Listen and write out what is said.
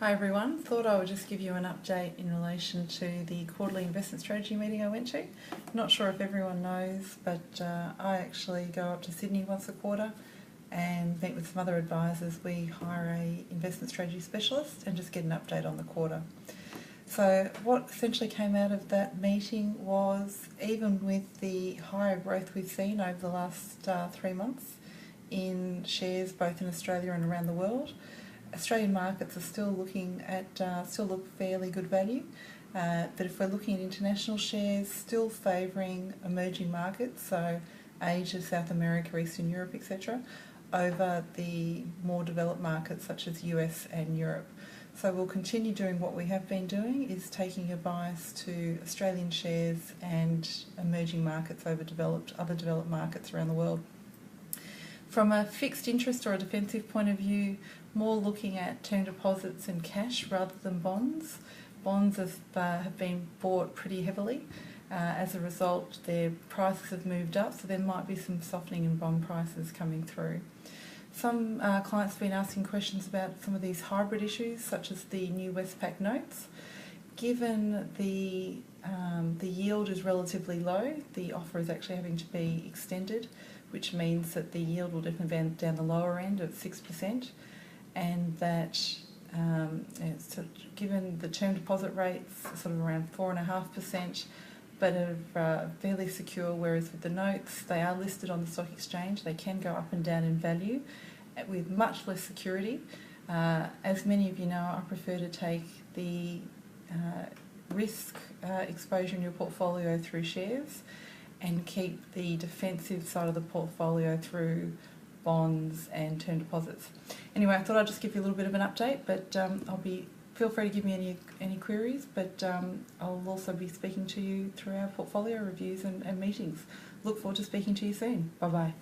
Hi everyone, thought I would just give you an update in relation to the quarterly investment strategy meeting I went to. Not sure if everyone knows, but I actually go up to Sydney once a quarter and meet with some other advisors. We hire a investment strategy specialist and just get an update on the quarter. So what essentially came out of that meeting was, even with the higher growth we've seen over the last 3 months in shares both in Australia and around the world, Australian markets are still looking at still look fairly good value, but if we're looking at international shares, still favouring emerging markets, so Asia, South America, Eastern Europe, etc., over the more developed markets such as US and Europe. So we'll continue doing what we have been doing, is taking a bias to Australian shares and emerging markets over other developed markets around the world. From a fixed interest or a defensive point of view, more looking at term deposits and cash rather than bonds. Bonds have been bought pretty heavily. As a result, their prices have moved up, so there might be some softening in bond prices coming through. Some clients have been asking questions about some of these hybrid issues, such as the new Westpac notes. Given the yield is relatively low, the offer is actually having to be extended, which means that the yield will definitely be down the lower end at 6%, and that given the term deposit rates sort of around 4.5%, but are fairly secure, whereas with the notes, they are listed on the stock exchange. They can go up and down in value with much less security. As many of you know, I prefer to take the risk exposure in your portfolio through shares and keep the defensive side of the portfolio through bonds and term deposits. Anyway, I thought I'd just give you a little bit of an update, but feel free to give me any queries, but I'll also be speaking to you through our portfolio reviews and meetings. Look forward to speaking to you soon. Bye-bye.